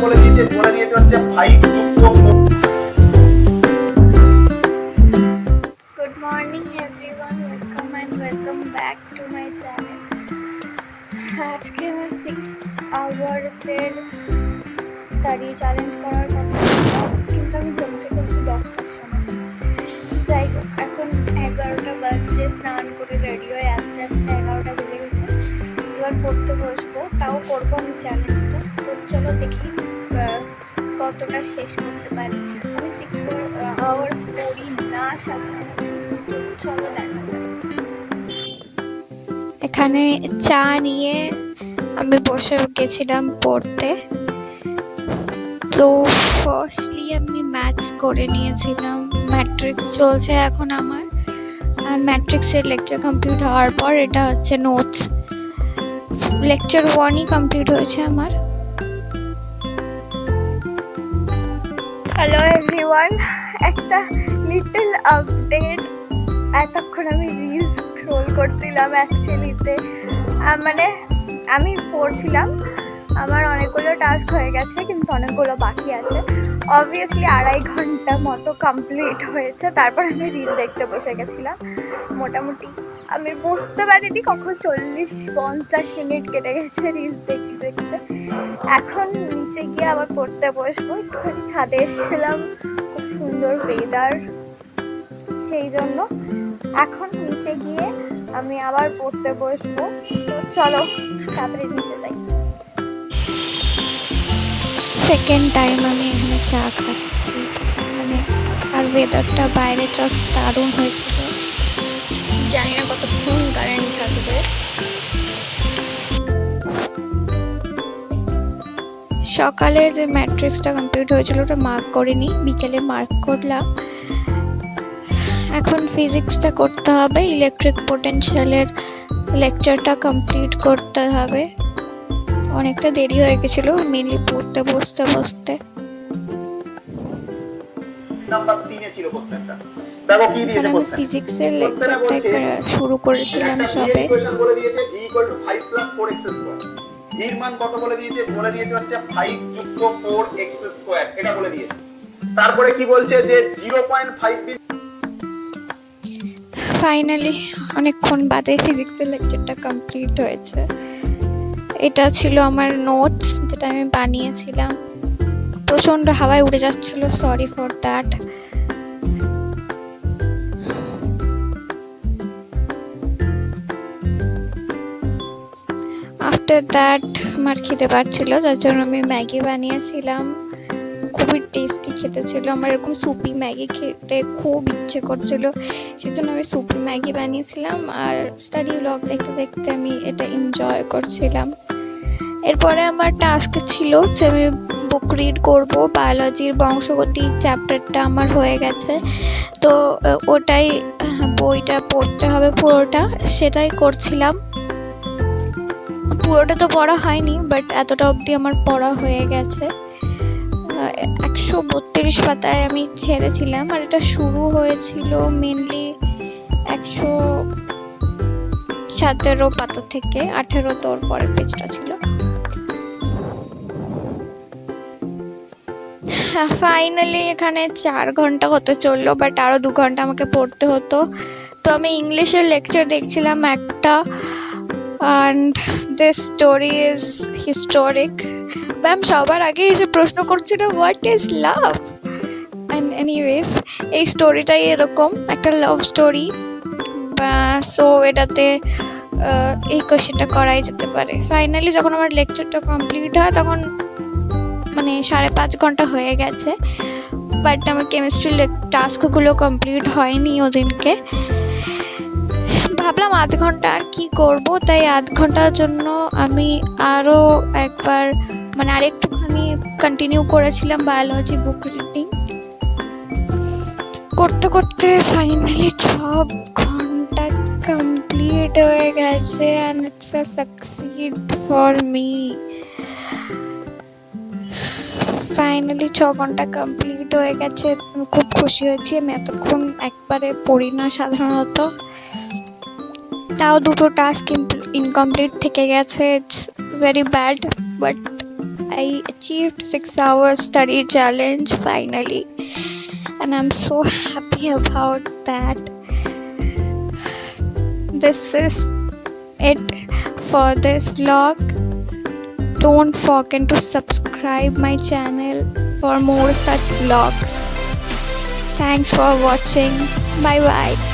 বলে দিয়েছে হচ্ছে 5 যুক্ত 4। Good morning everyone, welcome back to my channel. আজকে আমার 6 hours এর স্টাডি চ্যালেঞ্জ করার কথা ছিল, কিন্তু আমি ঘুম থেকে উঠছি 10টার সময়। যাই হোক, এখন 11টা বাজে, স্নান করে রেডি হয়ে আস্তে আস্তে 11টা বেজে গেছে। এবার পড়তে বসবো, তাও করবো আমি চ্যালেঞ্জটা। তো চলো দেখি কতটা শেষ করতে পারি। আমি 6 hours পড়ি না সাধারণত, চলো দেখা যাক। এখানে চা নিয়ে আমি বসে গেছিলাম পড়তে। তো ফার্স্টলি আমি ম্যাথস করে নিয়েছিলাম, ম্যাট্রিক্স চলছে এখন আমার। আর ম্যাট্রিক্সের লেকচার কমপ্লিট হওয়ার পর এটা হচ্ছে নোটস। লেকচার 1ই কমপ্লিট হয়েছে আমার। হ্যালো এভরিওয়ান, একটা লিটল আপডেট। এতক্ষণ আমি রিলস স্ক্রোল করছিলাম অ্যাকচুয়ালিতে, মানে আমি পড়ছিলাম, আমার অনেকগুলো টাস্ক হয়ে গেছে কিন্তু অনেকগুলো বাকি আছে। অবভিয়াসলি 2.5 ঘন্টা মতো কমপ্লিট হয়েছে, তারপর আমি রিল দেখতে বসে গেছিলাম। মোটামুটি আমি বুঝতে পারিনি কখন 40-50 মিনিট কেটে গেছে রিলস দেখতে দেখতে। এখন নিচে গিয়ে আবার পড়তে বসবো। একটুখানি ছাদে এসেছিলাম, খুব সুন্দর ওয়েদার, সেই জন্য এখন নিচে গিয়ে আমি আবার পড়তে বসবো। তো চলো তাড়াতাড়ি নিচে যাই। সেকেন্ড টাইম আমি এখানে চা খাচ্ছি, মানে আর ওয়েদারটা বাইরে জাস্ট দারুণ হয়েছিল। জানি না কতক্ষণ কারেন্ট থাকবে। সকালে যে ম্যাট্রিক্সটা কমপ্লিট হয়েছিল ওটা মার্ক করিনি, বিকেলে মার্ক করলাম। এখন ফিজিক্সটা করতে হবে, ইলেকট্রিক পোটেনশিয়ালের লেকচারটা কমপ্লিট করতে হবে। অনেকটা দেরি হয়ে গেছিল মেনলি পড়তে বসতে বসতে। নাম্বার 3 এ ছিল কোশ্চেনটা। দেখো কি দিয়েছে কোশ্চেন। ফিজিক্সের লেকচারটা শুরু করেছিলাম সবে। ইকুয়েশন বলে দিয়েছে v = 5 + 4x²। এর মান কত বলে দিয়েছে হচ্ছে 5 যুক্ত 4x², এটা বলে দিয়েছে। তারপরে কি বলছে যে 0.5 ফাইনালি অনেকক্ষণ বাদে ফিজিক্সের লেকচারটা কমপ্লিট হয়েছে। এটা ছিল আমার নোটস, যেটা আমি বানিয়েছিলাম। প্রচন্ড হাওয়ায় উড়ে যাচ্ছিল, sorry for that. After that আমার খিদে পাচ্ছিল, যার জন্য আমি ম্যাগি বানিয়েছিলাম। খুবই টেস্টি খেতে ছিল, আমার এরকম সুপি ম্যাগি খেতে খুব ইচ্ছে করছিল, সেজন্য আমি সুপি ম্যাগি বানিয়েছিলাম। আর স্টাডি ব্লগ দেখতে দেখতে আমি এটা এনজয় করছিলাম। এরপরে আমার টাস্ক ছিল যে আমি বুক রিড করব। বায়োলজির বংশগতি চ্যাপ্টারটা আমার হয়ে গেছে, তো ওটাই বইটা পড়তে হবে পুরোটা, সেটাই করছিলাম। পুরোটা তো পড়া হয়নি, বাট এতটা অবধি আমার পড়া হয়ে গেছে। 132 পাতায় আমি ছেড়েছিলাম, আর এটা শুরু হয়েছিল মেনলি 117 পাতা থেকে। 18 তোর পরের পেজটা ছিল। ফাইনালি এখানে 4 ঘন্টা হতে চললো, বাট আরো 2 ঘন্টা আমাকে পড়তে হতো। তো আমি ইংলিশের লেকচার দেখছিলাম একটা, and this story is historic. Ma'am সবার আগে এসে প্রশ্ন করছিল what is love, and anyways এই স্টোরিটাই এরকম একটা লাভ স্টোরি। সো এটাতে এই কোশ্চেনটা করাই যেতে পারে। ফাইনালি যখন আমার লেকচারটা কমপ্লিট হয় তখন মানে 5.5 ঘন্টা হয়ে গেছে, বাট আমার কেমিস্ট্রির টাস্কগুলো কমপ্লিট হয়নি ওদিনকে। ভাবলাম আধ ঘন্টা আর কি করব, তাই আধ ঘন্টার জন্য আমি আরো একবার মানে আরেকটুখানি কন্টিনিউ করেছিলাম বায়োলজি বুক রিডিং করতে করতে। ফাইনালি 6 ঘন্টা কমপ্লিট হয়ে গেছে, and it's a succeed for me. Finally 6 ঘন্টা কমপ্লিট হয়ে গেছে, আমি খুব খুশি হয়েছি। আমি এতক্ষণ একবারে পড়ি না সাধারণত, তাও 2টো টাস্ক ইনকমপ্লিট থেকে গেছে। It's very bad, but I achieved 6 hours study challenge finally, and I'm so happy about that. This is it for this vlog. Don't forget to subscribe my channel for more such vlogs. Thanks for watching. Bye bye.